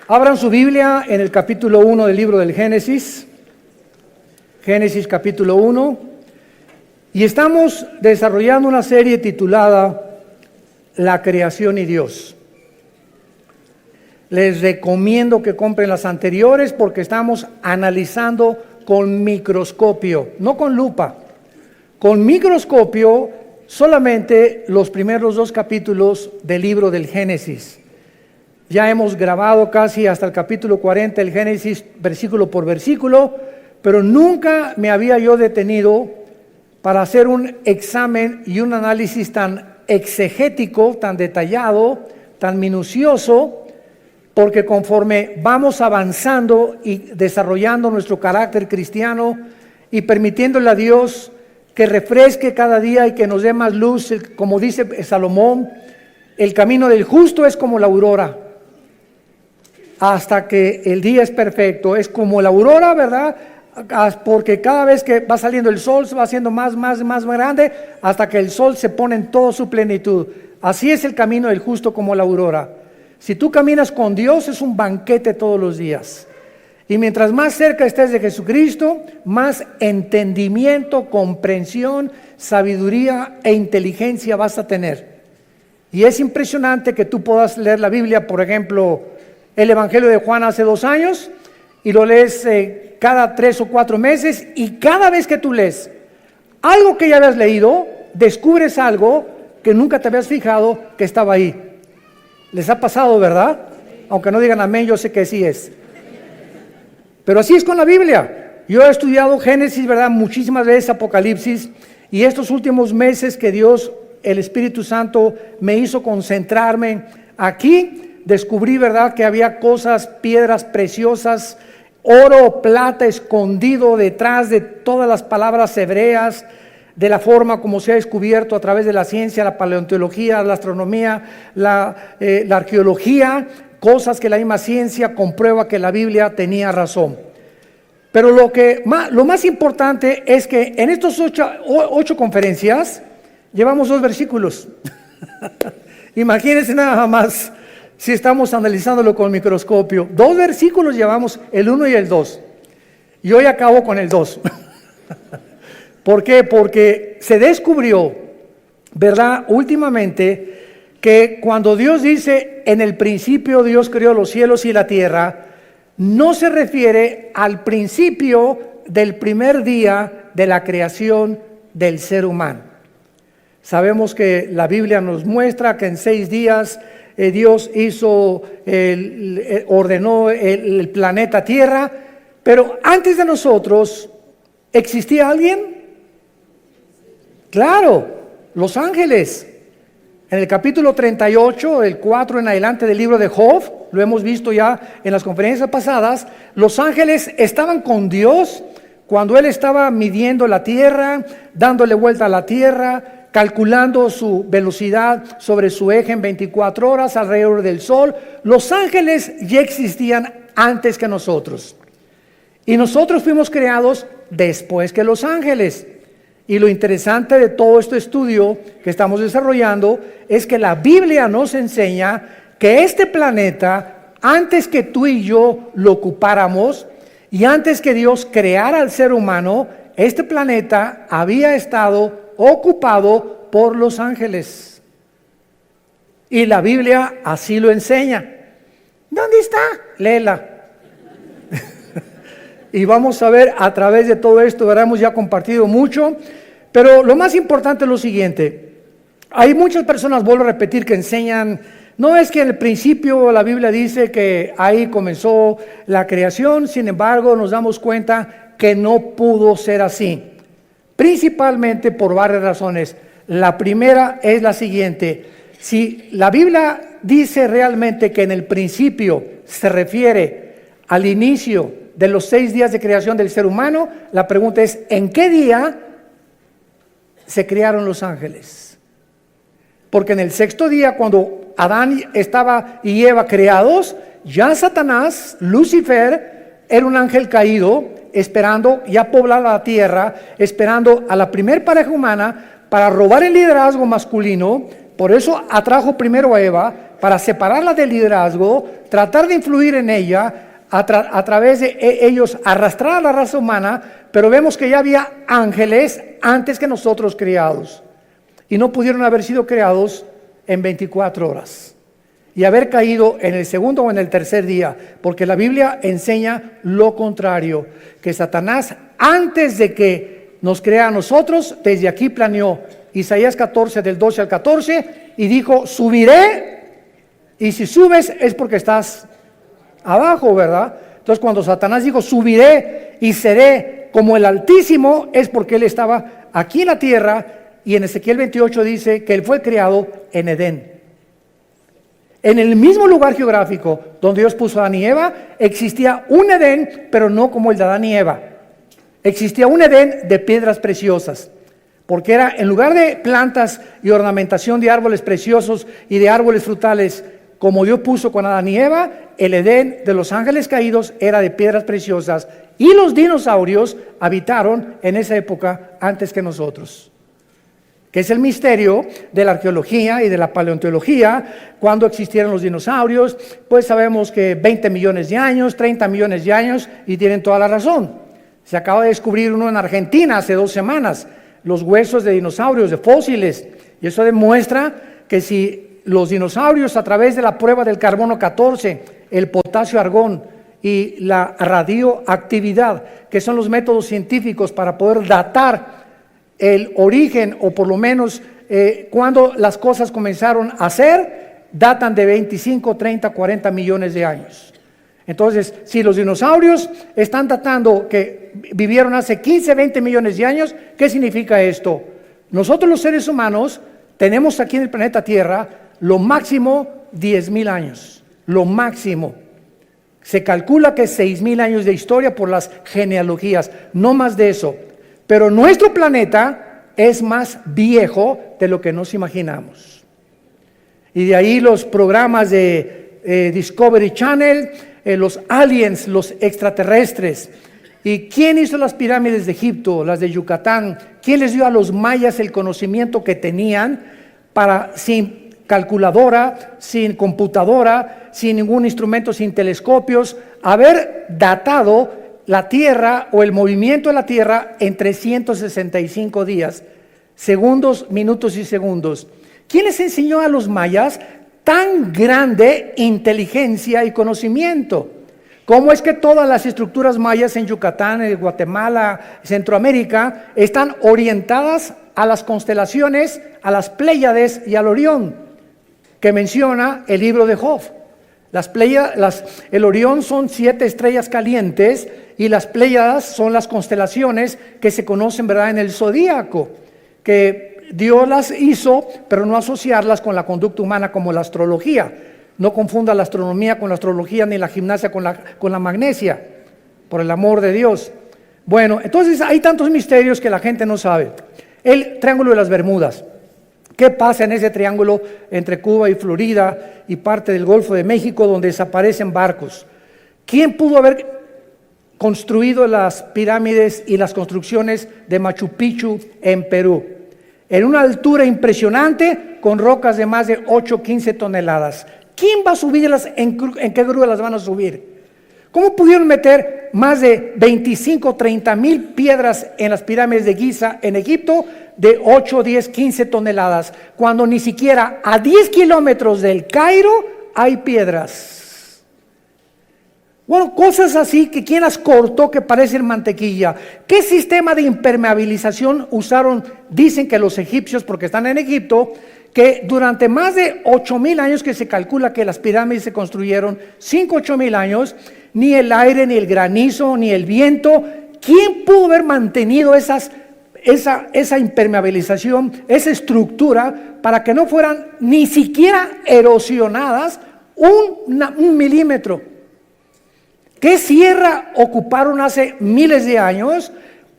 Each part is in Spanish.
Abran su Biblia en el capítulo 1 del libro del Génesis. Génesis capítulo 1. Y estamos desarrollando una serie titulada La creación y Dios. Les recomiendo que compren las anteriores porque estamos analizando con microscopio, no con lupa. Con microscopio solamente los primeros 2 capítulos del libro del Génesis. Ya hemos grabado casi hasta el capítulo 40 el Génesis versículo por versículo, pero nunca me había yo detenido para hacer un examen y un análisis tan exegético, tan detallado, tan minucioso, porque conforme vamos avanzando y desarrollando nuestro carácter cristiano y permitiéndole a Dios que refresque cada día y que nos dé más luz, como dice Salomón, el camino del justo es como la aurora, hasta que el día es perfecto. Es como la aurora, ¿verdad? Porque cada vez que va saliendo el sol se va haciendo más grande hasta que el sol se pone en toda su plenitud. Así es el camino del justo como la aurora. Si tú caminas con Dios es un banquete todos los días. Y mientras más cerca estés de Jesucristo, más entendimiento, comprensión, sabiduría e inteligencia vas a tener. Y es impresionante que tú puedas leer la Biblia, por ejemplo, el Evangelio de Juan hace 2 años, y lo lees cada 3 o 4 meses, y cada vez que tú lees algo que ya habías leído, descubres algo que nunca te habías fijado que estaba ahí. ¿Les ha pasado, verdad? Aunque no digan amén, yo sé que sí es. Pero así es con la Biblia. Yo he estudiado Génesis, ¿verdad? Muchísimas veces Apocalipsis, y estos últimos meses que Dios, el Espíritu Santo, me hizo concentrarme aquí, descubrí, ¿verdad?, que había cosas, piedras preciosas, oro, plata escondido detrás de todas las palabras hebreas, de la forma como se ha descubierto a través de la ciencia, la paleontología, la astronomía, la arqueología, cosas que la misma ciencia comprueba que la Biblia tenía razón. Pero lo más importante es que en estos 8 conferencias llevamos 2 versículos. Imagínense nada más si estamos analizándolo con microscopio. 2 versículos llevamos, el 1 y el 2. Y hoy acabo con el 2. ¿Por qué? Porque se descubrió, ¿verdad?, últimamente, que cuando Dios dice, en el principio Dios creó los cielos y la tierra, no se refiere al principio del primer día de la creación del ser humano. Sabemos que la Biblia nos muestra que en 6 días Dios ordenó el planeta Tierra, pero antes de nosotros, ¿existía alguien? Claro, los ángeles. En el capítulo 38, el 4 en adelante del libro de Job, lo hemos visto ya en las conferencias pasadas, los ángeles estaban con Dios cuando Él estaba midiendo la tierra, dándole vuelta a la tierra, calculando su velocidad sobre su eje en 24 horas alrededor del sol. Los ángeles ya existían antes que nosotros. Y nosotros fuimos creados después que los ángeles. Y lo interesante de todo este estudio que estamos desarrollando es que la Biblia nos enseña que este planeta, antes que tú y yo lo ocupáramos y antes que Dios creara al ser humano, este planeta había estado ocupado por los ángeles. Y la Biblia así lo enseña. ¿Dónde está? Léela. Y vamos a ver a través de todo esto, ¿verdad? Hemos ya compartido mucho, pero lo más importante es lo siguiente. Hay muchas personas, vuelvo a repetir, que enseñan, no es que en el principio la Biblia dice que ahí comenzó la creación, sin embargo nos damos cuenta que no pudo ser así, principalmente por varias razones. La primera es la siguiente: si la Biblia dice realmente que en el principio se refiere al inicio de los 6 días de creación del ser humano, la pregunta es, ¿en qué día se crearon los ángeles? Porque en el 6º día, cuando Adán estaba y Eva creados, ya Satanás, Lucifer, era un ángel caído, esperando ya poblar la tierra, esperando a la primer pareja humana para robar el liderazgo masculino. Por eso atrajo primero a Eva, para separarla del liderazgo, tratar de influir en ella, a través de ellos arrastrar a la raza humana, pero vemos que ya había ángeles antes que nosotros creados, y no pudieron haber sido creados en 24 horas y haber caído en el segundo o en el tercer día, porque la Biblia enseña lo contrario, que Satanás, antes de que nos crea a nosotros, desde aquí planeó. Isaías 14, del 12 al 14, y dijo: subiré, y si subes es porque estás abajo, ¿verdad? Entonces, cuando Satanás dijo subiré y seré como el Altísimo, es porque él estaba aquí en la tierra. Y en Ezequiel 28 dice que él fue creado en Edén, en el mismo lugar geográfico donde Dios puso a Adán y Eva. Existía un Edén, pero no como el de Adán y Eva. Existía un Edén de piedras preciosas, porque era, en lugar de plantas y ornamentación de árboles preciosos y de árboles frutales, como Dios puso con Adán y Eva, el Edén de los ángeles caídos era de piedras preciosas, y los dinosaurios habitaron en esa época antes que nosotros, que es el misterio de la arqueología y de la paleontología. Cuando existieron los dinosaurios, pues sabemos que 20 millones de años, 30 millones de años, y tienen toda la razón. Se acaba de descubrir uno en Argentina hace 2 semanas, los huesos de dinosaurios, de fósiles, y eso demuestra que si los dinosaurios, a través de la prueba del carbono 14, el potasio argón y la radioactividad, que son los métodos científicos para poder datar el origen, o por lo menos cuando las cosas comenzaron a ser, datan de 25, 30, 40 millones de años. Entonces, si los dinosaurios están datando que vivieron hace 15, 20 millones de años, ¿qué significa esto? Nosotros los seres humanos tenemos aquí en el planeta Tierra lo máximo 10,000 años, lo máximo. Se calcula que 6,000 años de historia por las genealogías, no más de eso. Pero nuestro planeta es más viejo de lo que nos imaginamos. Y de ahí los programas de Discovery Channel, los aliens, los extraterrestres. ¿Y quién hizo las pirámides de Egipto, las de Yucatán? ¿Quién les dio a los mayas el conocimiento que tenían para, sin calculadora, sin computadora, sin ningún instrumento, sin telescopios, haber datado la Tierra o el movimiento de la Tierra en 365 días, segundos, minutos y segundos? ¿Quién les enseñó a los mayas tan grande inteligencia y conocimiento? ¿Cómo es que todas las estructuras mayas en Yucatán, en Guatemala, Centroamérica, están orientadas a las constelaciones, a las Pléyades y al Orión, que menciona el libro de Job? El Orión son 7 estrellas calientes, y las Pléyades son las constelaciones que se conocen, ¿verdad?, en el zodíaco, que Dios las hizo, pero no asociarlas con la conducta humana como la astrología. No confunda la astronomía con la astrología, ni la gimnasia con la magnesia, por el amor de Dios. Bueno, entonces hay tantos misterios que la gente no sabe. El Triángulo de las Bermudas. ¿Qué pasa en ese triángulo entre Cuba y Florida y parte del Golfo de México, donde desaparecen barcos? ¿Quién pudo haber construido las pirámides y las construcciones de Machu Picchu en Perú? En una altura impresionante, con rocas de más de 8, 15 toneladas. ¿Quién va a subirlas? ¿En qué grúa las van a subir? ¿Cómo pudieron meter más de 25, 30 mil piedras en las pirámides de Giza en Egipto de 8, 10, 15 toneladas, cuando ni siquiera a 10 kilómetros del Cairo hay piedras? Bueno, cosas así que quién las cortó que parecen mantequilla. ¿Qué sistema de impermeabilización usaron? Dicen que los egipcios, porque están en Egipto, que durante más de 8,000 años que se calcula que las pirámides se construyeron, 5, 8,000 años, ni el aire, ni el granizo, ni el viento, ¿quién pudo haber mantenido esa impermeabilización, esa estructura, para que no fueran ni siquiera erosionadas un milímetro? ¿Qué sierra ocuparon hace miles de años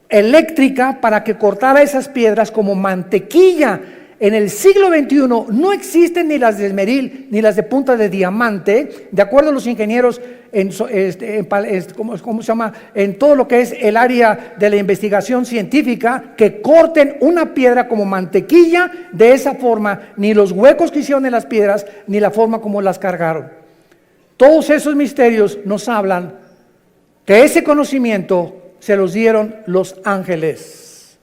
eléctrica para que cortara esas piedras como mantequilla? En el siglo XXI no existen ni las de esmeril ni las de punta de diamante, de acuerdo a los ingenieros ¿cómo se llama? En todo lo que es el área de la investigación científica, que corten una piedra como mantequilla de esa forma, ni los huecos que hicieron en las piedras, ni la forma como las cargaron. Todos esos misterios nos hablan que ese conocimiento se los dieron los ángeles.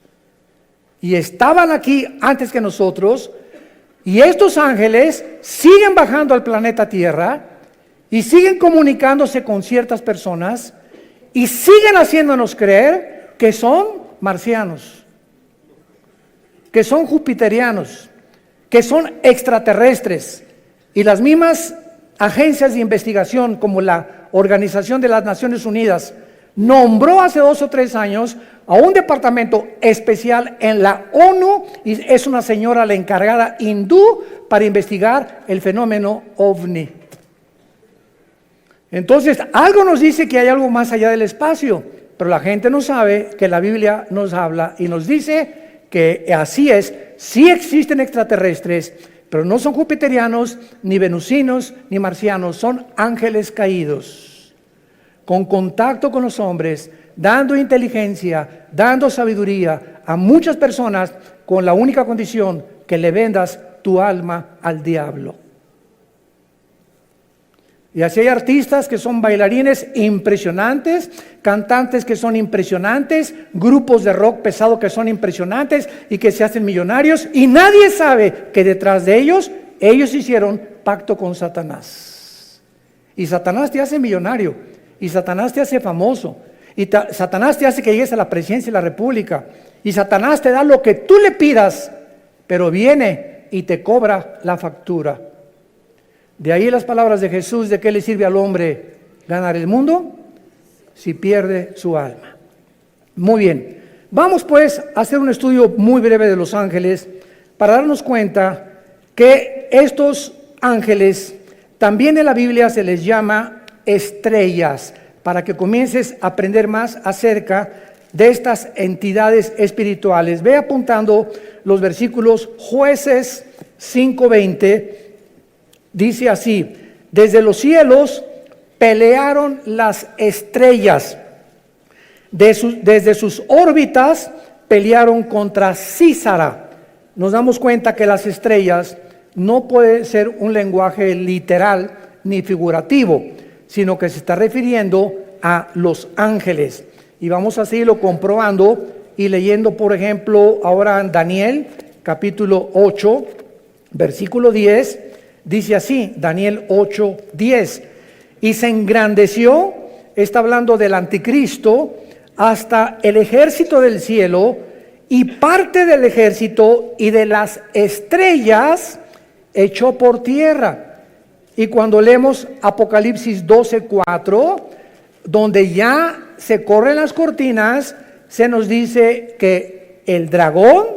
Y estaban aquí antes que nosotros, y estos ángeles siguen bajando al planeta Tierra y siguen comunicándose con ciertas personas y siguen haciéndonos creer que son marcianos, que son jupiterianos, que son extraterrestres. Y las mismas agencias de investigación, como la Organización de las Naciones Unidas, nombró hace 2 o 3 años a un departamento especial en la ONU, y es una señora la encargada hindú para investigar el fenómeno OVNI. Entonces, algo nos dice que hay algo más allá del espacio, pero la gente no sabe que la Biblia nos habla y nos dice que así es. Sí existen extraterrestres, pero no son jupiterianos, ni venusinos, ni marcianos, son ángeles caídos, con contacto con los hombres, dando inteligencia, dando sabiduría a muchas personas, con la única condición que le vendas tu alma al diablo. Y así hay artistas que son bailarines impresionantes, cantantes que son impresionantes, grupos de rock pesado que son impresionantes y que se hacen millonarios, y nadie sabe que detrás de ellos hicieron pacto con Satanás. Y Satanás te hace millonario, y Satanás te hace famoso, y Satanás te hace que llegues a la presidencia de la república, y Satanás te da lo que tú le pidas, pero viene y te cobra la factura. De ahí las palabras de Jesús: ¿de qué le sirve al hombre ganar el mundo si pierde su alma? Muy bien, vamos pues a hacer un estudio muy breve de los ángeles para darnos cuenta que estos ángeles también en la Biblia se les llama estrellas, para que comiences a aprender más acerca de estas entidades espirituales. Ve apuntando los versículos. Jueces 5:20 dice así: desde los cielos pelearon las estrellas, desde sus órbitas pelearon contra Císara. Nos damos cuenta que las estrellas no puede ser un lenguaje literal ni figurativo, sino que se está refiriendo a los ángeles. Y vamos a seguirlo comprobando y leyendo, por ejemplo, ahora en Daniel capítulo 8, versículo 10, dice así, Daniel 8, 10, y se engrandeció, está hablando del anticristo, hasta el ejército del cielo, y parte del ejército y de las estrellas echó por tierra. Y cuando leemos Apocalipsis 12:4, donde ya se corren las cortinas, se nos dice que el dragón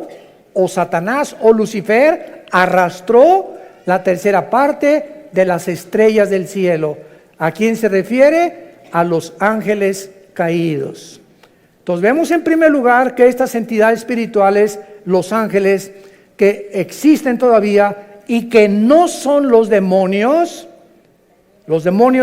o Satanás o Lucifer arrastró la tercera parte de las estrellas del cielo. ¿A quién se refiere? A los ángeles caídos. Entonces vemos en primer lugar que estas entidades espirituales, los ángeles, que existen todavía y que no son los demonios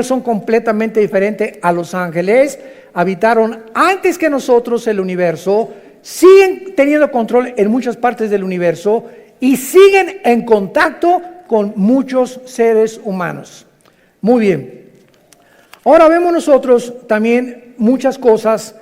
son completamente diferentes a los ángeles, habitaron antes que nosotros el universo, siguen teniendo control en muchas partes del universo y siguen en contacto con muchos seres humanos. Muy bien. Ahora vemos nosotros también muchas cosas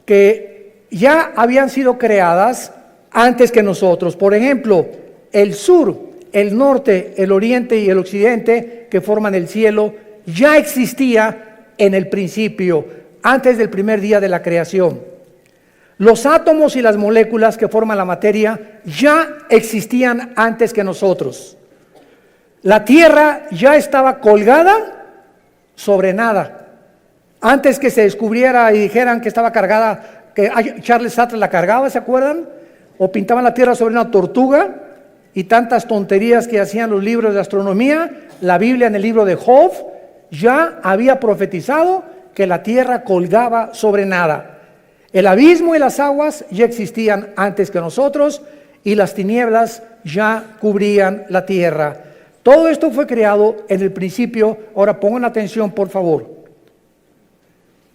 que ya habían sido creadas antes que nosotros. Por ejemplo, el sur, el norte, el oriente y el occidente, que forman el cielo, ya existía en el principio, antes del primer día de la creación. Los átomos y las moléculas que forman la materia ya existían antes que nosotros. La tierra ya estaba colgada sobre nada. Antes que se descubriera y dijeran que estaba cargada, que Charles Sattler la cargaba, ¿se acuerdan? O pintaban la tierra sobre una tortuga, y tantas tonterías que hacían los libros de astronomía. La Biblia, en el libro de Job, ya había profetizado que la tierra colgaba sobre nada. El abismo y las aguas ya existían antes que nosotros, y las tinieblas ya cubrían la tierra. Todo esto fue creado en el principio. Ahora pongan atención, por favor.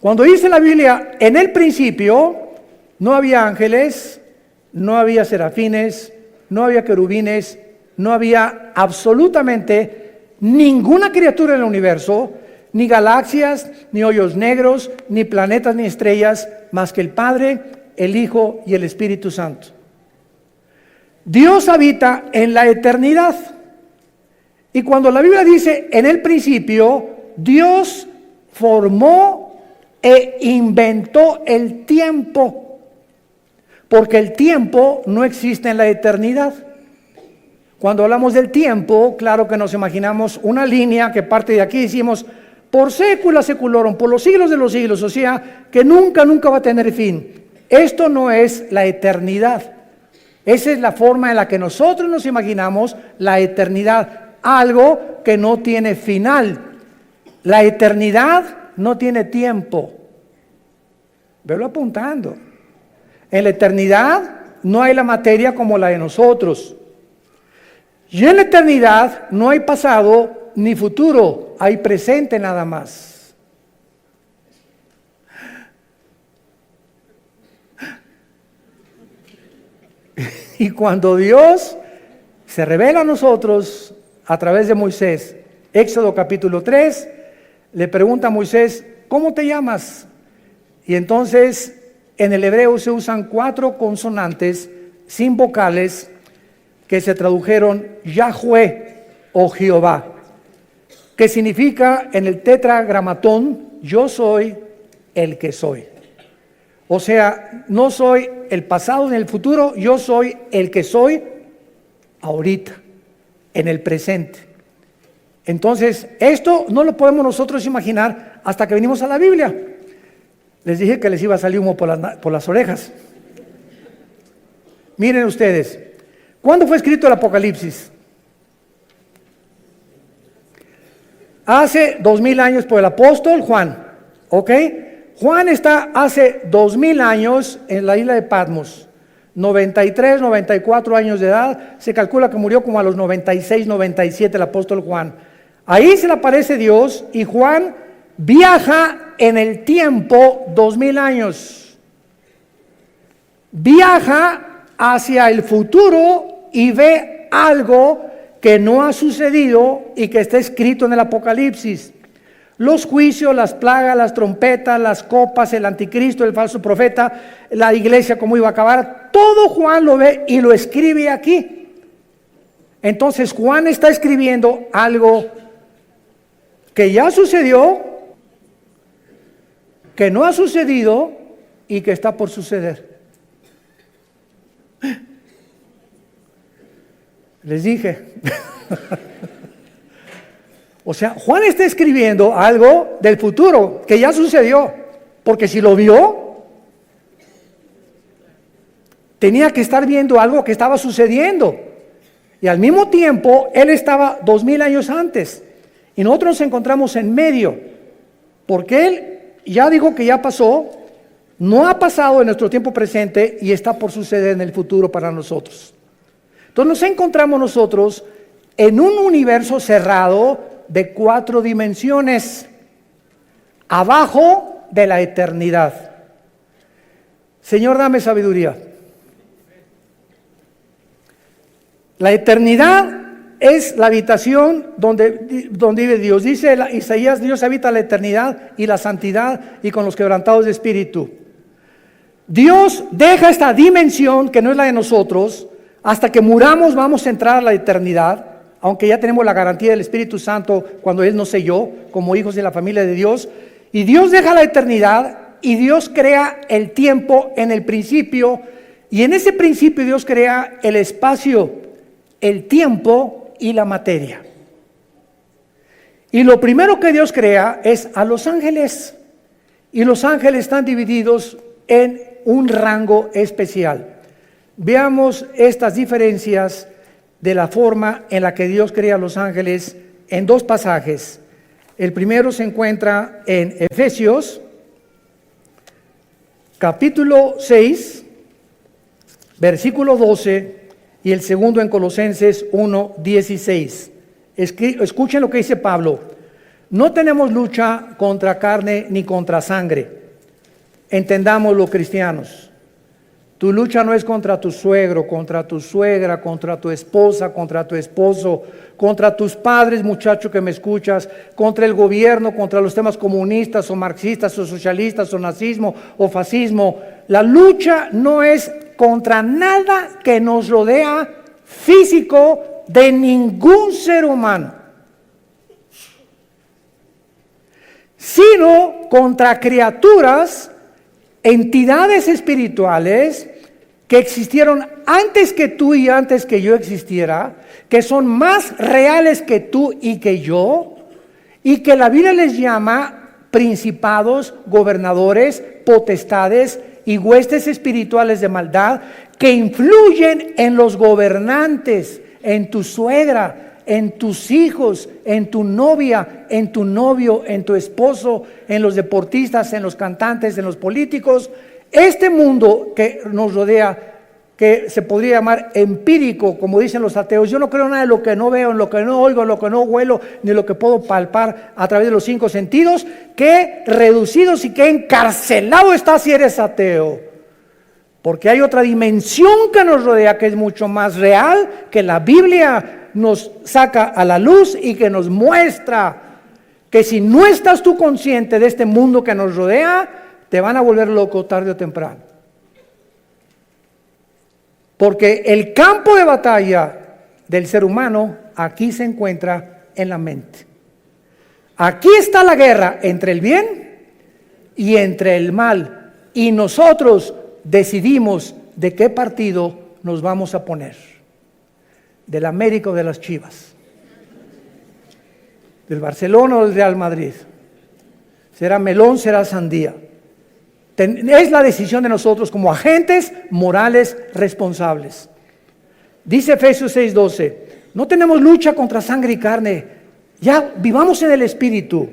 Cuando dice la Biblia, en el principio, no había ángeles, no había serafines, no había querubines, no había absolutamente ninguna criatura en el universo, ni galaxias, ni hoyos negros, ni planetas, ni estrellas, más que el Padre, el Hijo y el Espíritu Santo. Dios habita en la eternidad. Y cuando la Biblia dice en el principio, Dios formó e inventó el tiempo, porque el tiempo no existe en la eternidad. Cuando hablamos del tiempo, claro que nos imaginamos una línea que parte de aquí y decimos, por sécula seculorum, por los siglos de los siglos, o sea, que nunca va a tener fin. Esto no es la eternidad. Esa es la forma en la que nosotros nos imaginamos la eternidad, algo que no tiene final. La eternidad no tiene tiempo. Velo apuntando. En la eternidad no hay la materia como la de nosotros. Y en la eternidad no hay pasado ni futuro, hay presente nada más. Y cuando Dios se revela a nosotros a través de Moisés, Éxodo capítulo 3, le pregunta a Moisés, ¿cómo te llamas? Y entonces en el hebreo se usan 4 consonantes sin vocales que se tradujeron Yahweh o Jehová, que significa en el tetragramatón, yo soy el que soy. O sea, no soy el pasado ni el futuro, yo soy el que soy ahorita, en el presente. Entonces, esto no lo podemos nosotros imaginar hasta que venimos a la Biblia. Les dije que les iba a salir humo por las orejas. Miren ustedes, ¿cuándo fue escrito el Apocalipsis? Hace 2000 años por el apóstol Juan, ¿ok? Juan está hace 2000 años en la isla de Patmos, 93, 94 años de edad, se calcula que murió como a los 96, 97 el apóstol Juan. Ahí se le aparece Dios y Juan viaja en el tiempo 2000 años. Viaja hacia el futuro y ve algo que no ha sucedido y que está escrito en el Apocalipsis. Los juicios, las plagas, las trompetas, las copas, el anticristo, el falso profeta, la iglesia cómo iba a acabar, todo Juan lo ve y lo escribe aquí. Entonces Juan está escribiendo algo que ya sucedió, que no ha sucedido y que está por suceder. Les dije. O sea, Juan está escribiendo algo del futuro que ya sucedió, porque si lo vio, tenía que estar viendo algo que estaba sucediendo. Y al mismo tiempo, él estaba 2000 años antes. Y nosotros nos encontramos en medio, porque él ya dijo que ya pasó, no ha pasado en nuestro tiempo presente y está por suceder en el futuro para nosotros. Entonces nos encontramos nosotros en un universo cerrado de 4 dimensiones, abajo de la eternidad. Señor, dame sabiduría. La eternidad es la habitación donde vive Dios. Dice Isaías, Dios habita la eternidad y la santidad y con los quebrantados de espíritu. Dios deja esta dimensión que no es la de nosotros. Hasta que muramos vamos a entrar a la eternidad, aunque ya tenemos la garantía del Espíritu Santo cuando Él nos selló como hijos de la familia de Dios. Y Dios deja la eternidad y Dios crea el tiempo en el principio. Y en ese principio Dios crea el espacio, el tiempo y la materia. Y lo primero que Dios crea es a los ángeles. Y los ángeles están divididos en un rango especial. Veamos estas diferencias de la forma en la que Dios crea a los ángeles en 2 pasajes. El primero se encuentra en Efesios, capítulo 6, versículo 12 y el segundo en Colosenses 1:16. Escuchen lo que dice Pablo. No tenemos lucha contra carne ni contra sangre. Entendámoslo, cristianos. Tu lucha no es contra tu suegro, contra tu suegra, contra tu esposa, contra tu esposo, contra tus padres, muchacho que me escuchas, contra el gobierno, contra los temas comunistas o marxistas o socialistas o nazismo o fascismo. La lucha no es contra nada que nos rodea físico de ningún ser humano, sino contra criaturas, entidades espirituales que existieron antes que tú y antes que yo existiera, que son más reales que tú y que yo, y que la Biblia les llama principados, gobernadores, potestades y huestes espirituales de maldad, que influyen en los gobernantes, en tu suegra, en tus hijos, en tu novia, en tu novio, en tu esposo, en los deportistas, en los cantantes, en los políticos. Este mundo que nos rodea, que se podría llamar empírico, como dicen los ateos, yo no creo nada de lo que no veo, en lo que no oigo, en lo que no huelo, ni lo que puedo palpar a través de los 5 sentidos. Qué reducidos y qué encarcelado estás si eres ateo. Porque hay otra dimensión que nos rodea que es mucho más real, que la Biblia nos saca a la luz y que nos muestra que si no estás tú consciente de este mundo que nos rodea, te van a volver loco tarde o temprano. Porque el campo de batalla del ser humano aquí se encuentra en la mente. Aquí está la guerra entre el bien y entre el mal. Y nosotros decidimos de qué partido nos vamos a poner. Del América o de las Chivas. Del Barcelona o del Real Madrid. Será melón, será sandía. Es la decisión de nosotros como agentes morales responsables. Dice Efesios 6:12, no tenemos lucha contra sangre y carne, ya vivamos en el Espíritu.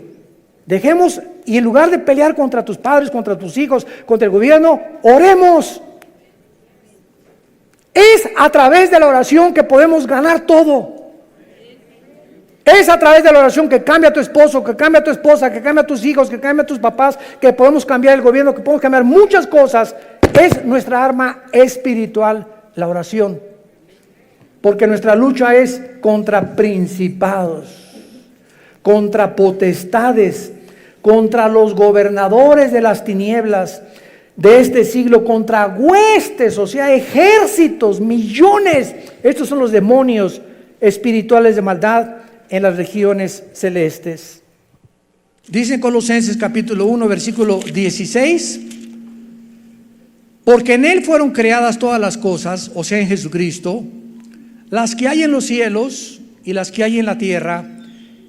Dejemos, y en lugar de pelear contra tus padres, contra tus hijos, contra el gobierno, oremos. Es a través de la oración que podemos ganar todo. Es a través de la oración que cambia a tu esposo, que cambia a tu esposa, que cambia a tus hijos, que cambia a tus papás, que podemos cambiar el gobierno, que podemos cambiar muchas cosas. Es nuestra arma espiritual, la oración. Porque nuestra lucha es contra principados, contra potestades, contra los gobernadores de las tinieblas de este siglo, contra huestes, o sea, ejércitos, millones. Estos son los demonios espirituales de maldad en las regiones celestes. Dice en Colosenses capítulo 1 versículo 16, porque en Él fueron creadas todas las cosas, o sea en Jesucristo, las que hay en los cielos y las que hay en la tierra,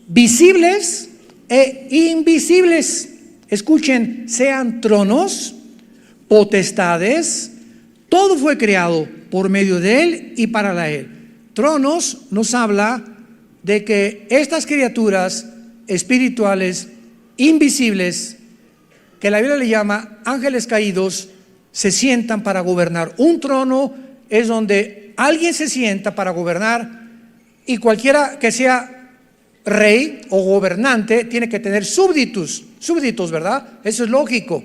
visibles e invisibles. Escuchen, sean tronos, potestades, todo fue creado por medio de Él y para Él. Tronos nos habla de que estas criaturas espirituales invisibles, que la Biblia le llama ángeles caídos, se sientan para gobernar. Un trono es donde alguien se sienta para gobernar, y cualquiera que sea rey o gobernante tiene que tener súbditos, ¿verdad? Eso es lógico.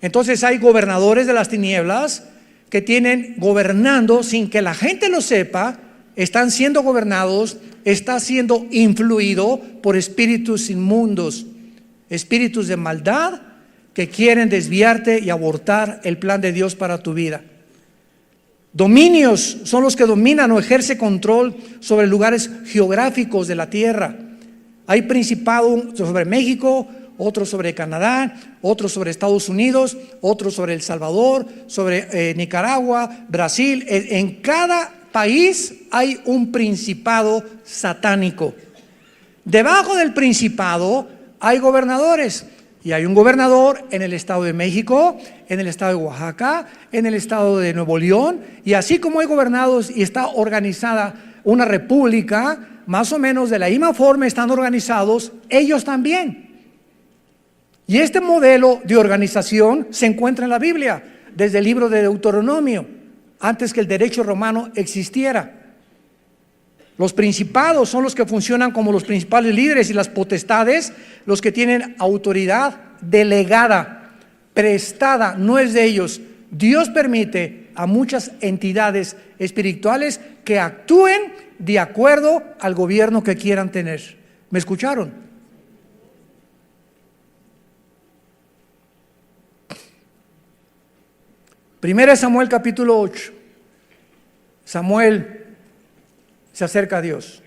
Entonces hay gobernadores de las tinieblas que tienen gobernando sin que la gente lo sepa, están siendo gobernados, está siendo influido por espíritus inmundos, espíritus de maldad que quieren desviarte y abortar el plan de Dios para tu vida. Dominios son los que dominan o ejercen control sobre lugares geográficos de la tierra. Hay principado sobre México, otro sobre Canadá, otro sobre Estados Unidos, otro sobre El Salvador, sobre Nicaragua, Brasil. En cada país hay un principado satánico. Debajo del principado hay gobernadores, y hay un gobernador en el estado de México, en el estado de Oaxaca, en el estado de Nuevo León, y así como hay gobernados y está organizada una república, más o menos de la misma forma están organizados ellos también. Y este modelo de organización se encuentra en la Biblia, desde el libro de Deuteronomio. antes que el derecho romano existiera. Los principados son los que funcionan como los principales líderes, y las potestades, los que tienen autoridad delegada, prestada, no es de ellos. Dios permite a muchas entidades espirituales que actúen de acuerdo al gobierno que quieran tener. ¿Me escucharon? Primera Samuel capítulo 8. Samuel se acerca a Dios.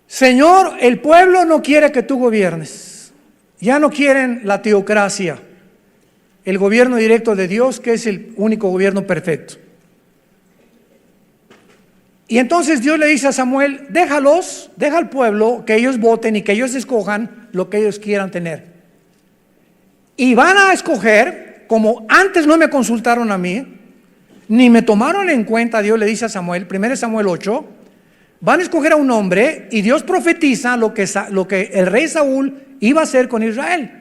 Señor, el pueblo no quiere que tú gobiernes. Ya no quieren la teocracia, el gobierno directo de Dios, que es el único gobierno perfecto. Y entonces Dios le dice a Samuel: deja al pueblo que ellos voten y que ellos escojan lo que ellos quieran tener. Y van a escoger, como antes no me consultaron a mí, ni me tomaron en cuenta. Dios le dice a Samuel, 1 Samuel 8, van a escoger a un hombre, y Dios profetiza lo que el rey Saúl iba a hacer con Israel.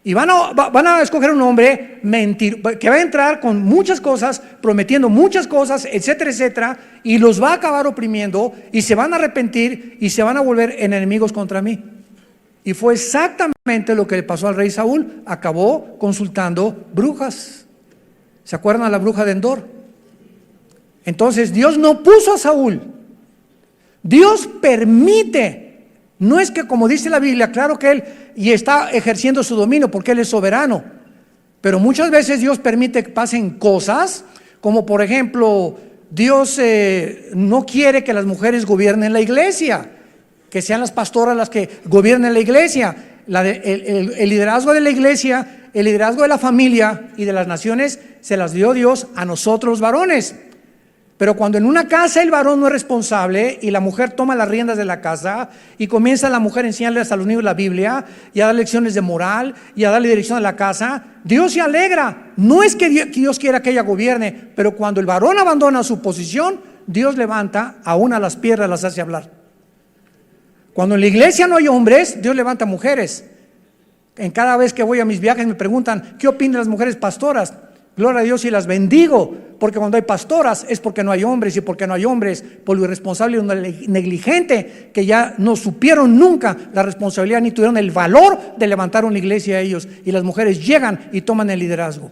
Y van a escoger un hombre que va a entrar con muchas cosas, prometiendo muchas cosas, etcétera, etcétera, y los va a acabar oprimiendo, y se van a arrepentir y se van a volver enemigos contra mí. Y fue exactamente lo que le pasó al rey Saúl. Acabó consultando brujas. ¿Se acuerdan a la bruja de Endor? Entonces Dios no puso a Saúl. Dios permite. No es que, como dice la Biblia, claro que Él y está ejerciendo su dominio porque Él es soberano, pero muchas veces Dios permite que pasen cosas, como por ejemplo, Dios no quiere que las mujeres gobiernen la iglesia, que sean las pastoras las que gobiernen la iglesia. El liderazgo de la iglesia, el liderazgo de la familia y de las naciones se las dio Dios a nosotros los varones. Pero cuando en una casa el varón no es responsable y la mujer toma las riendas de la casa, y comienza la mujer a enseñarles a los niños la Biblia y a dar lecciones de moral y a darle dirección a la casa, Dios se alegra. No es que Dios quiera que ella gobierne, pero cuando el varón abandona su posición, Dios levanta aún a las piedras, las hace hablar. Cuando en la iglesia no hay hombres, Dios levanta mujeres. En cada vez que voy a mis viajes me preguntan: ¿qué opinan las mujeres pastoras? Gloria a Dios, y las bendigo, porque cuando hay pastoras es porque no hay hombres, y porque no hay hombres por lo irresponsable y negligente, que ya no supieron nunca la responsabilidad ni tuvieron el valor de levantar una iglesia a ellos, y las mujeres llegan y toman el liderazgo.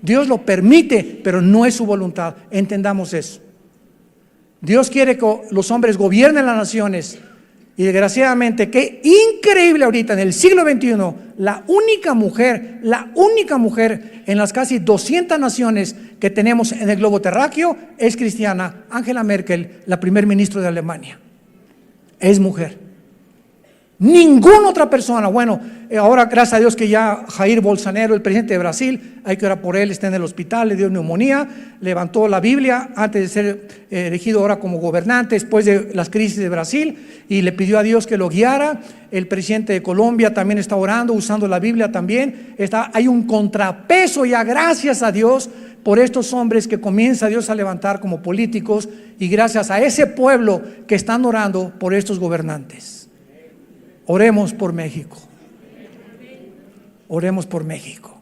Dios lo permite, pero no es su voluntad. Entendamos eso. Dios quiere que los hombres gobiernen las naciones. Y desgraciadamente, qué increíble ahorita en el siglo XXI, la única mujer en las casi 200 naciones que tenemos en el globo terráqueo es cristiana. Angela Merkel, la primer ministro de Alemania, es mujer. Ninguna otra persona. Bueno, ahora gracias a Dios que ya Jair Bolsonaro, el presidente de Brasil, hay que orar por él, está en el hospital, le dio neumonía, levantó la Biblia antes de ser elegido ahora como gobernante después de las crisis de Brasil, y le pidió a Dios que lo guiara. El presidente de Colombia también está orando, usando la Biblia también. Hay un contrapeso ya, gracias a Dios, por estos hombres que comienza Dios a levantar como políticos, y gracias a ese pueblo que están orando por estos gobernantes. Oremos por México. Oremos por México.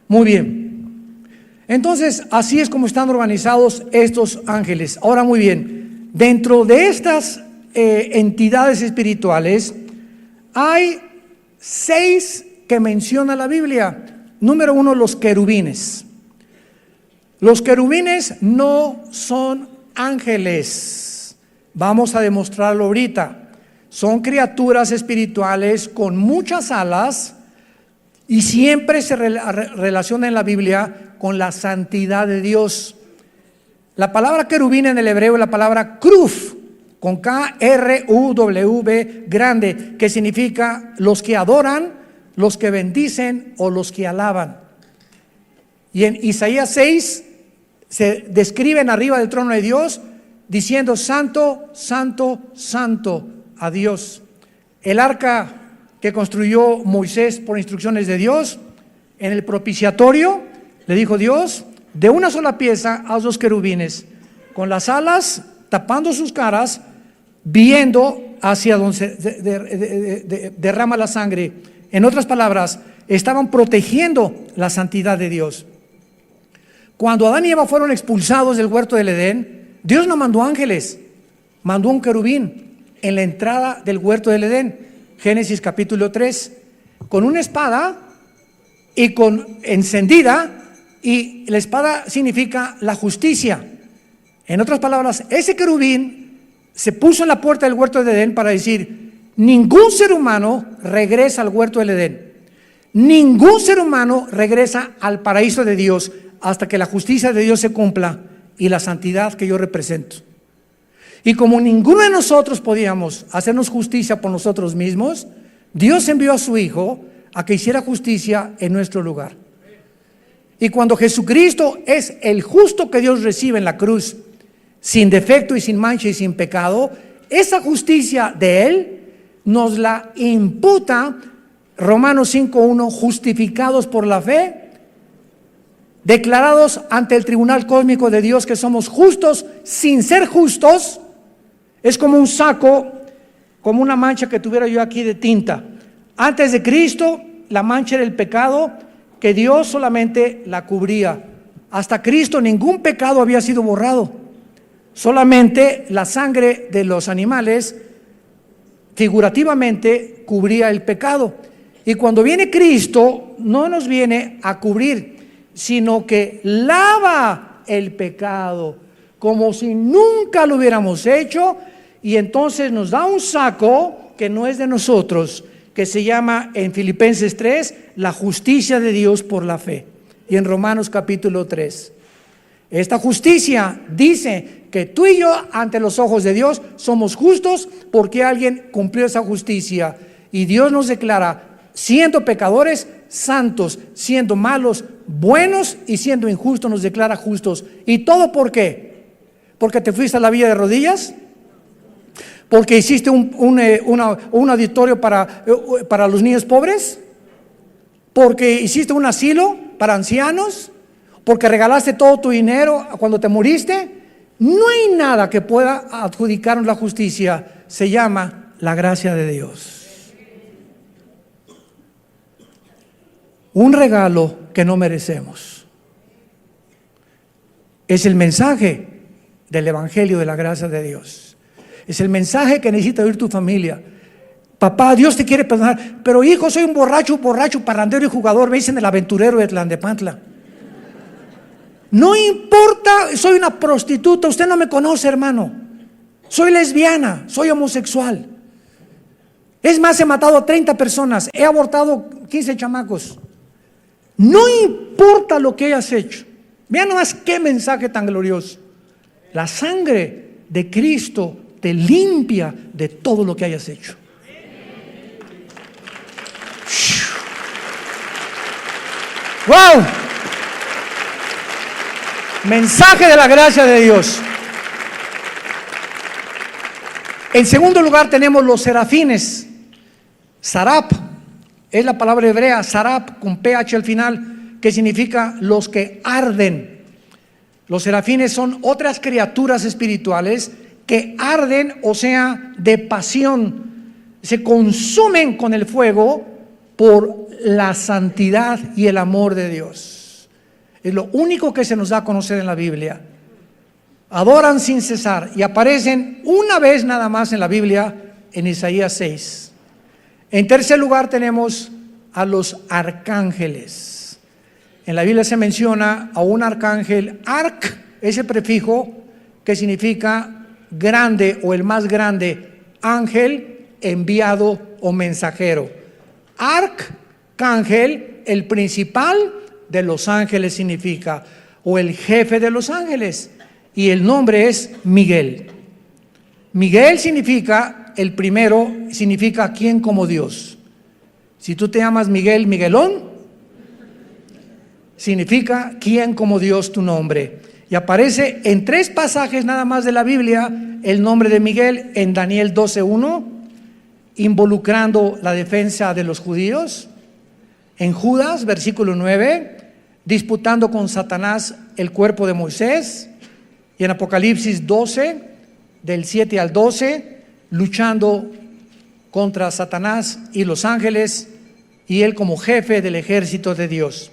Muy bien. Entonces, así es como están organizados estos ángeles. Ahora, muy bien, dentro de estas entidades espirituales hay 6 que menciona la Biblia. Número 1, los querubines. Los querubines no son ángeles. Vamos a demostrarlo ahorita. Son criaturas espirituales con muchas alas, y siempre se relaciona en la Biblia con la santidad de Dios. La palabra querubín en el hebreo es la palabra kruf, con K-R-U-W, grande, que significa los que adoran, los que bendicen o los que alaban. Y en Isaías 6 se describen arriba del trono de Dios diciendo: santo, santo, santo a Dios. El arca que construyó Moisés por instrucciones de Dios, en el propiciatorio le dijo Dios: de una sola pieza haz 2 querubines, con las alas tapando sus caras, viendo hacia donde se derrama la sangre. En otras palabras, estaban protegiendo la santidad de Dios. Cuando Adán y Eva fueron expulsados del huerto del Edén, Dios no mandó ángeles, mandó un querubín en la entrada del huerto del Edén. Génesis capítulo 3, con una espada y con encendida, y la espada significa la justicia. En otras palabras, ese querubín se puso en la puerta del huerto del Edén para decir: ningún ser humano regresa al huerto del Edén, ningún ser humano regresa al paraíso de Dios hasta que la justicia de Dios se cumpla y la santidad que yo represento. Y como ninguno de nosotros podíamos hacernos justicia por nosotros mismos, Dios envió a su Hijo a que hiciera justicia en nuestro lugar. Y cuando Jesucristo es el justo que Dios recibe en la cruz, sin defecto y sin mancha y sin pecado, esa justicia de Él nos la imputa Romanos 5:1, justificados por la fe, declarados ante el tribunal cósmico de Dios que somos justos sin ser justos. Es como un saco, como una mancha que tuviera yo aquí de tinta. Antes de Cristo, la mancha era el pecado, que Dios solamente la cubría. Hasta Cristo ningún pecado había sido borrado. Solamente la sangre de los animales figurativamente cubría el pecado. Y cuando viene Cristo, no nos viene a cubrir, sino que lava el pecado como si nunca lo hubiéramos hecho, y entonces nos da un saco que no es de nosotros, que se llama en Filipenses 3 la justicia de Dios por la fe, y en Romanos capítulo 3 esta justicia dice que tú y yo ante los ojos de Dios somos justos porque alguien cumplió esa justicia, y Dios nos declara siendo pecadores santos, siendo malos buenos, y siendo injustos nos declara justos. ¿Y todo por qué? ¿Porque te fuiste a la villa de rodillas? ¿Porque hiciste un auditorio para los niños pobres? ¿Porque hiciste un asilo para ancianos? ¿Porque regalaste todo tu dinero cuando te moriste? No hay nada que pueda adjudicarnos la justicia. Se llama la gracia de Dios. Un regalo que no merecemos. Es el mensaje del Evangelio de la gracia de Dios. Es el mensaje que necesita oír tu familia. Papá, Dios te quiere perdonar, pero hijo, soy un borracho, parrandero y jugador, me dicen el aventurero de Tlalnepantla. No importa, soy una prostituta, usted no me conoce, hermano. Soy lesbiana, soy homosexual. Es más, he matado a 30 personas, he abortado 15 chamacos. No importa lo que hayas hecho. Vean nomás qué mensaje tan glorioso. La sangre de Cristo te limpia de todo lo que hayas hecho. ¡Wow! Mensaje de la gracia de Dios. En segundo lugar tenemos los serafines. Sarap es la palabra hebrea, sarap con ph al final, que significa los que arden. Los serafines son otras criaturas espirituales que arden, o sea, de pasión, se consumen con el fuego por la santidad y el amor de Dios. Es lo único que se nos da a conocer en la Biblia. Adoran sin cesar y aparecen una vez nada más en la Biblia, en Isaías 6. En tercer lugar tenemos a los arcángeles. En la Biblia se menciona a un arcángel, arc, ese prefijo que significa grande o el más grande, ángel, enviado o mensajero. Arcángel, el principal de los ángeles significa, o el jefe de los ángeles, y el nombre es Miguel. Miguel significa, el primero significa quién como Dios. Si tú te llamas Miguel, Miguelón, significa quién como Dios tu nombre. Y aparece en 3 pasajes nada más de la Biblia el nombre de Miguel, en Daniel 12:1, involucrando la defensa de los judíos; en Judas, versículo 9, disputando con Satanás el cuerpo de Moisés; y en Apocalipsis 12, del 7 al 12, luchando contra Satanás y los ángeles, y él como jefe del ejército de Dios.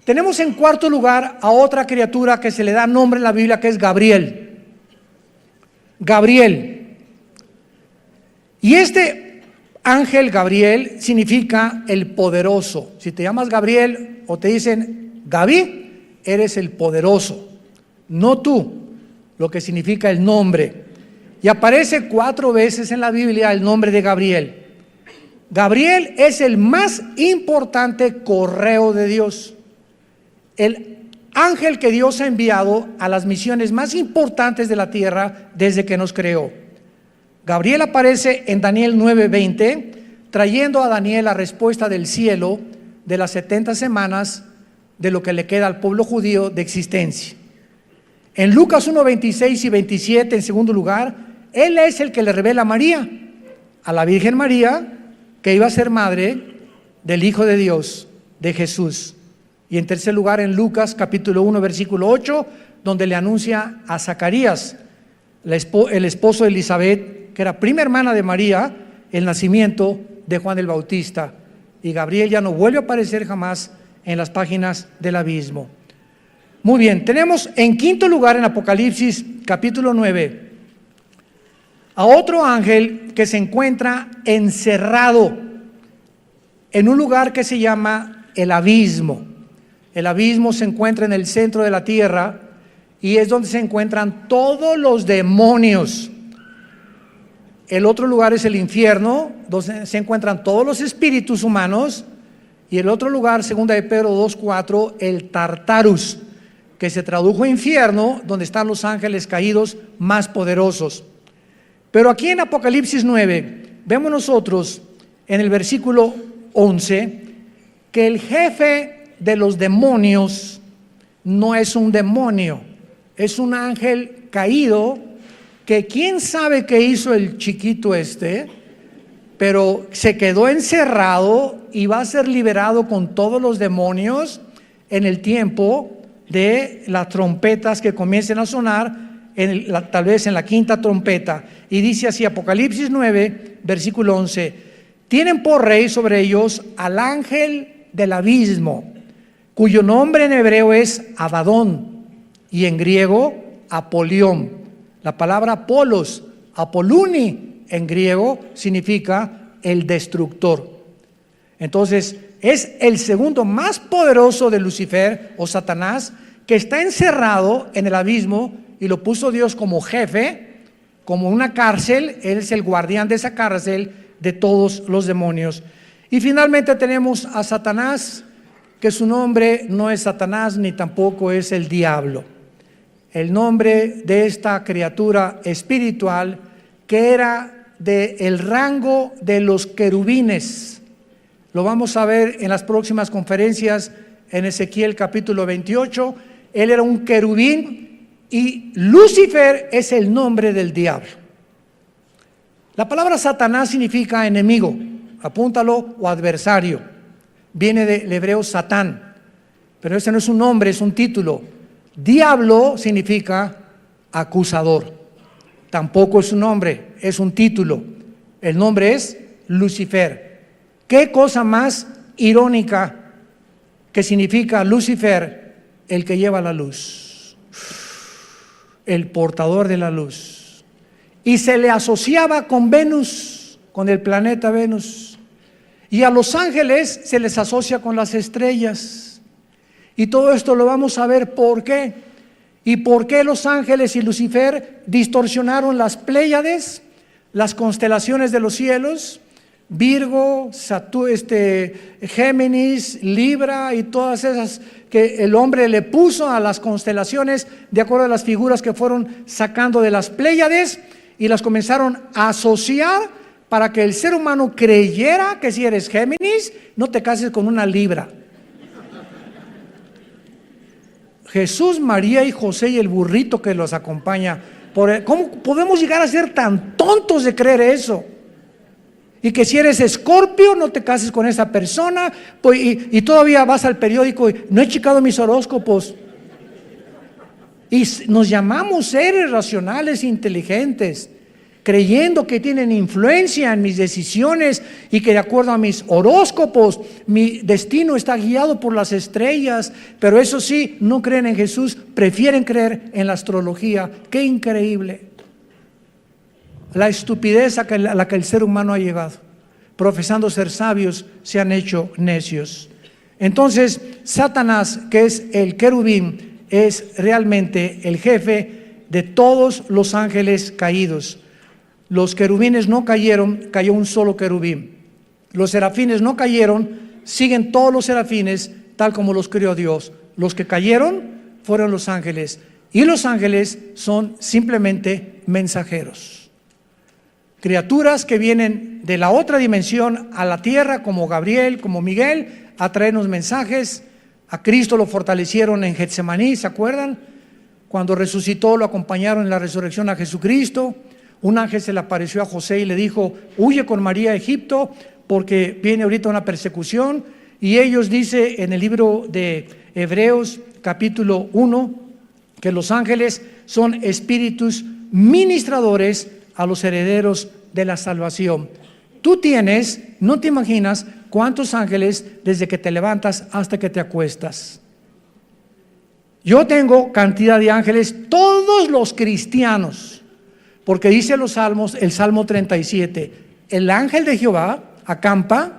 Tenemos en cuarto lugar a otra criatura que se le da nombre en la Biblia, que es Gabriel. Gabriel. Y este ángel Gabriel significa el poderoso. Si te llamas Gabriel o te dicen Gaby, eres el poderoso, no tú, lo que significa el nombre. Y aparece 4 veces en la Biblia el nombre de Gabriel. Gabriel es el más importante correo de Dios. El ángel que Dios ha enviado a las misiones más importantes de la tierra desde que nos creó. Gabriel aparece en Daniel 9:20, trayendo a Daniel la respuesta del cielo de las 70 semanas de lo que le queda al pueblo judío de existencia. En Lucas 1:26 y 27, en segundo lugar, él es el que le revela a María, a la Virgen María, que iba a ser madre del Hijo de Dios, de Jesús. Y en tercer lugar, en Lucas capítulo 1, versículo 8, donde le anuncia a Zacarías, el esposo de Elizabeth, que era prima hermana de María, el nacimiento de Juan el Bautista. Y Gabriel ya no vuelve a aparecer jamás en las páginas del abismo. Muy bien, tenemos en quinto lugar en Apocalipsis capítulo 9 a otro ángel que se encuentra encerrado en un lugar que se llama el abismo. El abismo se encuentra en el centro de la tierra y es donde se encuentran todos los demonios. El otro lugar es el infierno, donde se encuentran todos los espíritus humanos. Y el otro lugar, segunda de Pedro 2:4, el Tartarus, que se tradujo infierno, donde están los ángeles caídos más poderosos. Pero aquí en Apocalipsis 9, vemos nosotros en el versículo 11, que el jefe de los demonios no es un demonio, es un ángel caído, que quién sabe qué hizo el chiquito pero se quedó encerrado y va a ser liberado con todos los demonios en el tiempo de las trompetas que comiencen a sonar, tal vez en la quinta trompeta. Y dice así, Apocalipsis 9, versículo 11, tienen por rey sobre ellos al ángel del abismo, cuyo nombre en hebreo es Abadón y en griego Apolión. La palabra Apolos, Apoluni en griego significa el destructor. Entonces es el segundo más poderoso de Lucifer o Satanás, que está encerrado en el abismo y lo puso Dios como jefe, como una cárcel. Él es el guardián de esa cárcel de todos los demonios. Y finalmente tenemos a Satanás, que su nombre no es Satanás ni tampoco es el diablo. El nombre de esta criatura espiritual, que era del rango de los querubines. Lo vamos a ver en las próximas conferencias en Ezequiel capítulo 28. Él era un querubín y Lucifer es el nombre del diablo. La palabra Satanás significa enemigo, apúntalo, o adversario. Viene del hebreo Satán, pero ese no es un nombre, es un título. Diablo significa acusador. Tampoco es un nombre, es un título. El nombre es Lucifer. ¿Qué cosa más irónica que significa Lucifer? El que lleva la luz, el portador de la luz. Y se le asociaba con Venus, con el planeta Venus. Y a los ángeles se les asocia con las estrellas. Y todo esto lo vamos a ver por qué. Y por qué los ángeles y Lucifer distorsionaron las Pléyades, las constelaciones de los cielos, Virgo, Géminis, Libra y todas esas que el hombre le puso a las constelaciones de acuerdo a las figuras que fueron sacando de las Pléyades, y las comenzaron a asociar para que el ser humano creyera que si eres Géminis, no te cases con una Libra. Jesús, María y José y el burrito que los acompaña. ¿Cómo podemos llegar a ser tan tontos de creer eso? Y que si eres Escorpio, no te cases con esa persona, pues, y todavía vas al periódico y no he checado mis horóscopos. Y nos llamamos seres racionales, inteligentes. creyendo que tienen influencia en mis decisiones y que de acuerdo a mis horóscopos mi destino está guiado por las estrellas, pero eso sí, no creen en Jesús, prefieren creer en la astrología. ¡Qué increíble! La estupidez a la que el ser humano ha llegado. Profesando ser sabios, se han hecho necios. Entonces, Satanás, que es el querubín, es realmente el jefe de todos los ángeles caídos. Los querubines no cayeron, cayó un solo querubín. Los serafines no cayeron, siguen todos los serafines tal como los creó Dios. Los que cayeron fueron los ángeles, y los ángeles son simplemente mensajeros. Criaturas que vienen de la otra dimensión a la tierra, como Gabriel, como Miguel, a traernos mensajes. A Cristo lo fortalecieron en Getsemaní, ¿se acuerdan? Cuando resucitó, lo acompañaron en la resurrección a Jesucristo. Un ángel se le apareció a José y le dijo: huye con María a Egipto porque viene ahorita una persecución. Y ellos, dice en el libro de Hebreos capítulo 1, que los ángeles son espíritus ministradores a los herederos de la salvación. Tú tienes, no te imaginas cuántos ángeles desde que te levantas hasta que te acuestas. Yo tengo cantidad de ángeles, todos los cristianos. Porque dice los salmos, el Salmo 37, el ángel de Jehová acampa,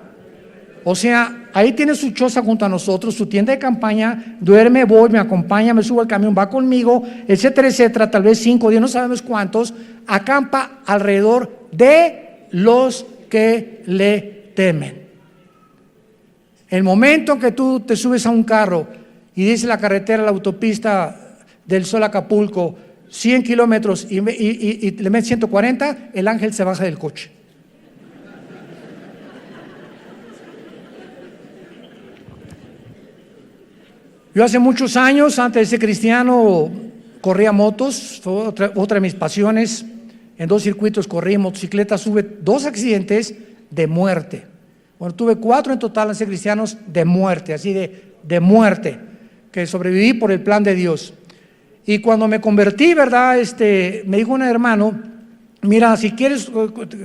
o sea, ahí tiene su choza junto a nosotros, su tienda de campaña, duerme, voy, me acompaña, me subo al camión, va conmigo, etcétera, etcétera, tal vez 5, 10, no sabemos cuántos, acampa alrededor de los que le temen. El momento en que tú te subes a un carro y dice la carretera, la autopista del Sol a Acapulco, 100 kilómetros y le metes 140, el ángel se baja del coche. Yo hace muchos años, antes de ser cristiano, corría motos, fue otra de mis pasiones. En 2 circuitos corrí motocicletas, tuve 2 accidentes de muerte. Bueno, tuve 4 en total antes de ser cristianos de muerte, así de muerte, que sobreviví por el plan de Dios. Y cuando me convertí, ¿verdad? Me dijo un hermano: mira, si quieres,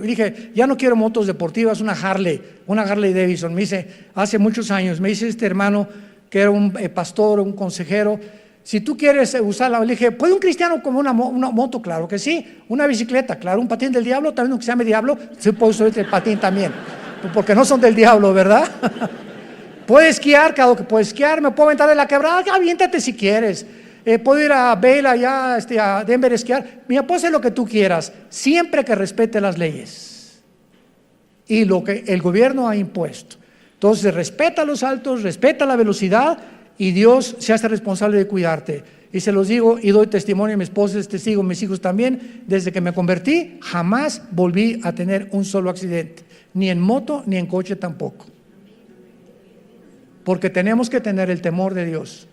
dije, ya no quiero motos deportivas, una Harley Davidson. Me dice, hace muchos años, me dice este hermano, que era un pastor, un consejero, si tú quieres usarla, le dije, ¿puede un cristiano como una moto? Claro que sí. Una bicicleta, claro. Un patín del diablo, también aunque se llame diablo, se puede usar el patín también, porque no son del diablo, ¿verdad? Puede esquiar, claro que puede esquiar. Me puedo aventar de la quebrada, aviéntate si quieres. Puedo ir a Bale allá, a Denver a esquiar. Mira, puedes hacer lo que tú quieras, siempre que respete las leyes y lo que el gobierno ha impuesto. Entonces respeta los altos, respeta la velocidad, y Dios se hace responsable de cuidarte. Y se los digo y doy testimonio, mi esposa es testigo, mis hijos también. Desde que me convertí jamás volví a tener un solo accidente, ni en moto ni en coche tampoco, porque tenemos que tener el temor de Dios.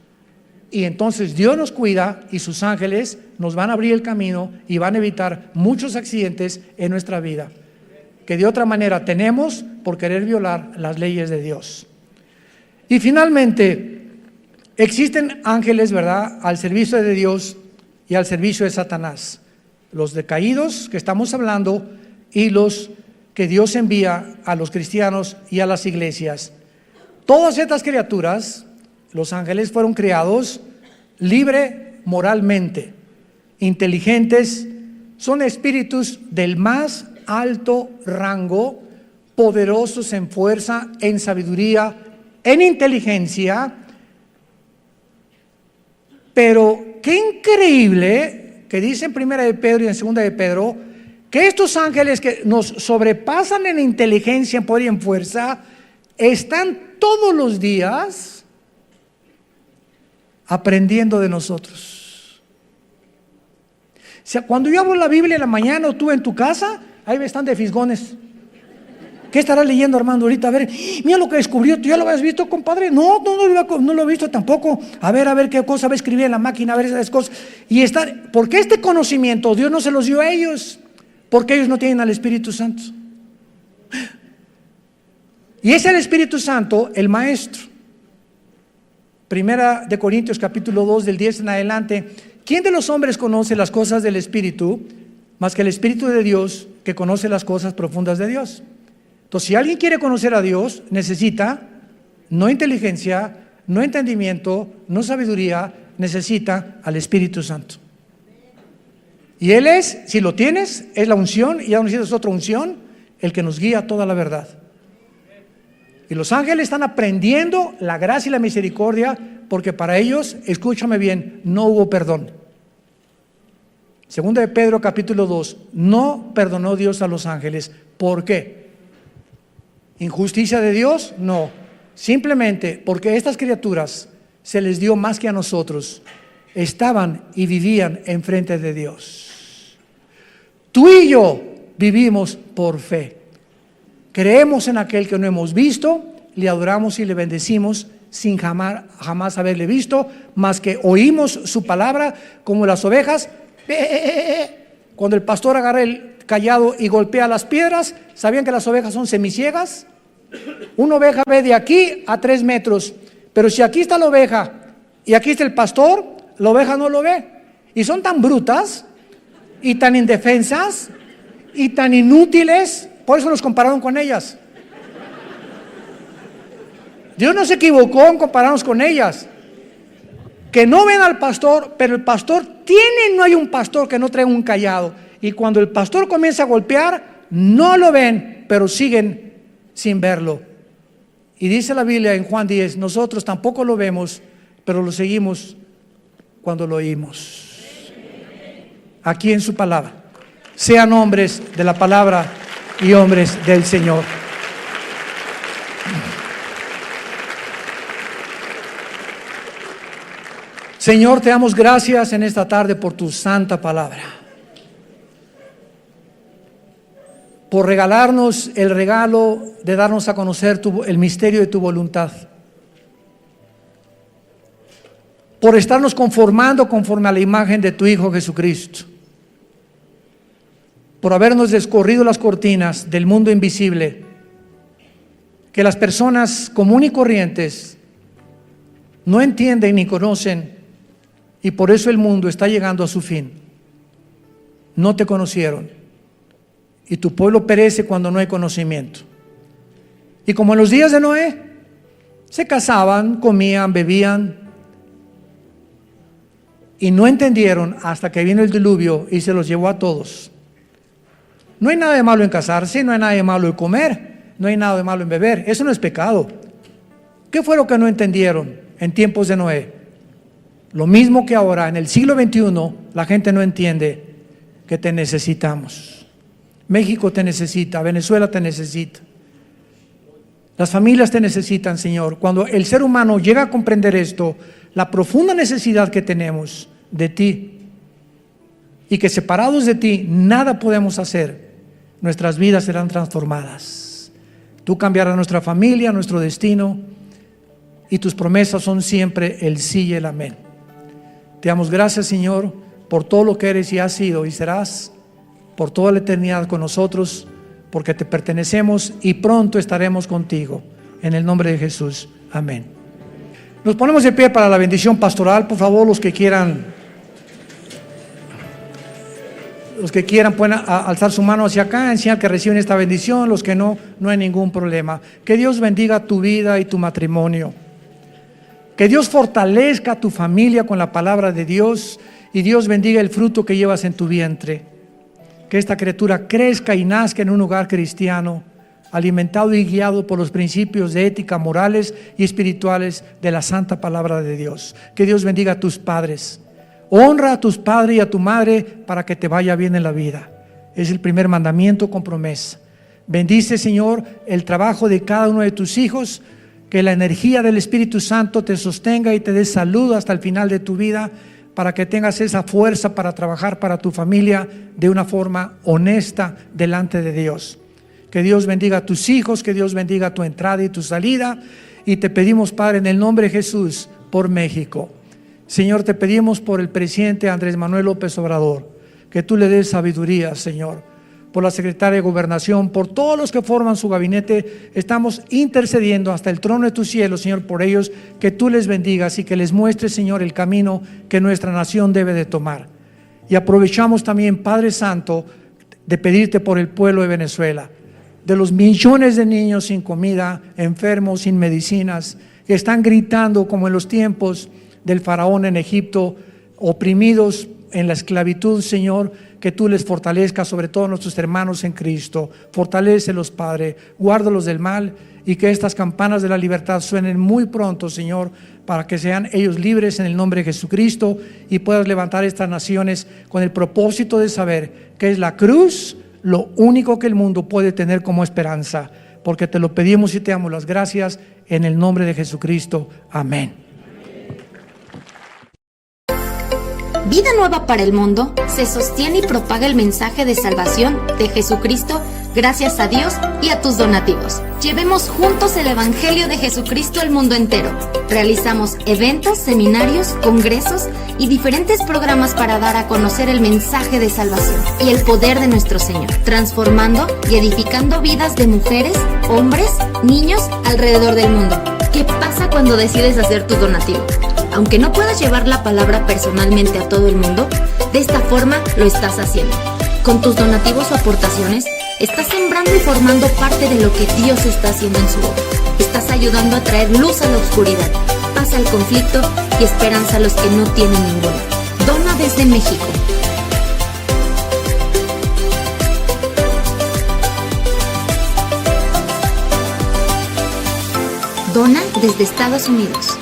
Y entonces Dios nos cuida y sus ángeles nos van a abrir el camino y van a evitar muchos accidentes en nuestra vida, que de otra manera tenemos por querer violar las leyes de Dios. Y finalmente, existen ángeles, ¿verdad?, al servicio de Dios y al servicio de Satanás. Los decaídos que estamos hablando y los que Dios envía a los cristianos y a las iglesias. Todas estas criaturas, los ángeles, fueron creados libre moralmente, inteligentes, son espíritus del más alto rango, poderosos en fuerza, en sabiduría, en inteligencia. Pero qué increíble que dice en 1 de Pedro y en 2 de Pedro que estos ángeles que nos sobrepasan en inteligencia, en poder y en fuerza, están todos los días aprendiendo de nosotros. O sea, cuando yo abro la Biblia en la mañana o tú en tu casa, ahí están de fisgones. ¿Qué estará leyendo Armando ahorita? A ver, mira lo que descubrió. ¿Tú ya lo habías visto, compadre? No lo he visto tampoco. A ver qué cosa va a escribir en la máquina, a ver esas cosas. Y porque este conocimiento Dios no se los dio a ellos, porque ellos no tienen al Espíritu Santo. Y es el Espíritu Santo el maestro. 1 de Corintios capítulo 2 del 10 en adelante. ¿Quién de los hombres conoce las cosas del Espíritu? más que el Espíritu de Dios, que conoce las cosas profundas de Dios. Entonces, si alguien quiere conocer a Dios, necesita no inteligencia, no entendimiento, no sabiduría, necesita al Espíritu Santo. Y Él es, si lo tienes, es la unción, y ya no necesitas otra unción, el que nos guía a toda la verdad. Y los ángeles están aprendiendo la gracia y la misericordia, porque para ellos, escúchame bien, no hubo perdón. Segunda de Pedro capítulo 2, no perdonó Dios a los ángeles. ¿Por qué? ¿Injusticia de Dios? No. Simplemente porque estas criaturas se les dio más que a nosotros. Estaban y vivían enfrente de Dios. Tú y yo vivimos por fe. Creemos en aquel que no hemos visto, le adoramos y le bendecimos sin jamás haberle visto, más que oímos su palabra como las ovejas. Cuando el pastor agarra el cayado y golpea las piedras, ¿sabían que las ovejas son semiciegas? Una oveja ve de aquí a 3 metros, pero si aquí está la oveja y aquí está el pastor, la oveja no lo ve. Y son tan brutas y tan indefensas y tan inútiles, por eso nos compararon con ellas. Dios no se equivocó en compararnos con ellas. Que no ven al pastor, pero el pastor no hay un pastor que no traiga un cayado. Y cuando el pastor comienza a golpear, no lo ven, pero siguen sin verlo. Y dice la Biblia en Juan 10, nosotros tampoco lo vemos, pero lo seguimos cuando lo oímos. Aquí en su palabra. Sean hombres de la palabra y hombres del Señor. Señor, te damos gracias en esta tarde por tu santa palabra, por regalarnos el regalo de darnos a conocer el misterio de tu voluntad, por estarnos conformando conforme a la imagen de tu Hijo Jesucristo, por habernos descorrido las cortinas del mundo invisible, que las personas comunes y corrientes no entienden ni conocen. Y por eso el mundo está llegando a su fin. No te conocieron. Y tu pueblo perece cuando no hay conocimiento. Y como en los días de Noé, se casaban, comían, bebían. Y no entendieron hasta que vino el diluvio y se los llevó a todos. No hay nada de malo en casarse, no hay nada de malo en comer, no hay nada de malo en beber. Eso no es pecado. ¿Qué fue lo que no entendieron en tiempos de Noé? Lo mismo que ahora, en el siglo XXI, la gente no entiende que te necesitamos. México te necesita, Venezuela te necesita. Las familias te necesitan, Señor. Cuando el ser humano llega a comprender esto, la profunda necesidad que tenemos de ti, y que separados de ti nada podemos hacer, nuestras vidas serán transformadas. Tú cambiarás nuestra familia, nuestro destino, y tus promesas son siempre el sí y el amén. Te damos gracias, Señor, por todo lo que eres y has sido y serás por toda la eternidad con nosotros, porque te pertenecemos y pronto estaremos contigo. En el nombre de Jesús, amén. Nos ponemos de pie para la bendición pastoral. Por favor, los que quieran pueden alzar su mano hacia acá, en señal que reciben esta bendición. Los que no, no hay ningún problema. Que Dios bendiga tu vida y tu matrimonio. Que Dios fortalezca tu familia con la palabra de Dios y Dios bendiga el fruto que llevas en tu vientre. Que esta criatura crezca y nazca en un hogar cristiano, alimentado y guiado por los principios de ética, morales y espirituales de la santa palabra de Dios. Que Dios bendiga a tus padres. Honra a tus padres y a tu madre para que te vaya bien en la vida. Es el primer mandamiento con promesa. Bendice, Señor, el trabajo de cada uno de tus hijos. Que la energía del Espíritu Santo te sostenga y te dé salud hasta el final de tu vida, para que tengas esa fuerza para trabajar para tu familia de una forma honesta delante de Dios. Que Dios bendiga a tus hijos, que Dios bendiga tu entrada y tu salida. Y te pedimos, Padre, en el nombre de Jesús, por México. Señor, te pedimos por el presidente Andrés Manuel López Obrador, que tú le des sabiduría, Señor. Por la secretaria de Gobernación, por todos los que forman su gabinete, estamos intercediendo hasta el trono de tu cielo, Señor, por ellos, que tú les bendigas y que les muestres, Señor, el camino que nuestra nación debe de tomar. Y aprovechamos también, Padre Santo, de pedirte por el pueblo de Venezuela, de los millones de niños sin comida, enfermos, sin medicinas, que están gritando como en los tiempos del faraón en Egipto, oprimidos en la esclavitud, Señor, que tú les fortalezcas, sobre todo nuestros hermanos en Cristo. Fortalécelos, Padre, guárdalos del mal, y que estas campanas de la libertad suenen muy pronto, Señor, para que sean ellos libres en el nombre de Jesucristo, y puedas levantar estas naciones con el propósito de saber que es la cruz lo único que el mundo puede tener como esperanza, porque te lo pedimos y te damos las gracias en el nombre de Jesucristo. Amén. Vida Nueva para el Mundo se sostiene y propaga el mensaje de salvación de Jesucristo gracias a Dios y a tus donativos. Llevemos juntos el Evangelio de Jesucristo al mundo entero. Realizamos eventos, seminarios, congresos y diferentes programas para dar a conocer el mensaje de salvación y el poder de nuestro Señor, transformando y edificando vidas de mujeres, hombres, niños alrededor del mundo. ¿Qué pasa cuando decides hacer tu donativo? Aunque no puedas llevar la palabra personalmente a todo el mundo, de esta forma lo estás haciendo. Con tus donativos o aportaciones, estás sembrando y formando parte de lo que Dios está haciendo en su obra. Estás ayudando a traer luz a la oscuridad, paz al conflicto y esperanza a los que no tienen ninguna. Dona desde México. Dona desde Estados Unidos.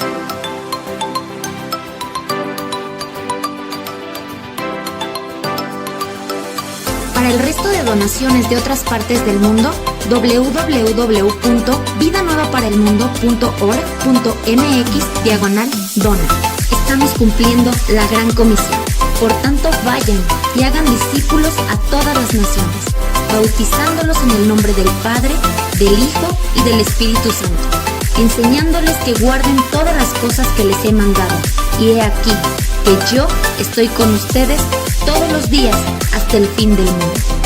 Para el resto de donaciones de otras partes del mundo, www.vidanuevaparelmundo.org.mx/dona. Estamos cumpliendo la gran comisión. Por tanto, vayan y hagan discípulos a todas las naciones, bautizándolos en el nombre del Padre, del Hijo y del Espíritu Santo, enseñándoles que guarden todas las cosas que les he mandado. Y he aquí que yo estoy con ustedes todos los días hasta el fin del mundo.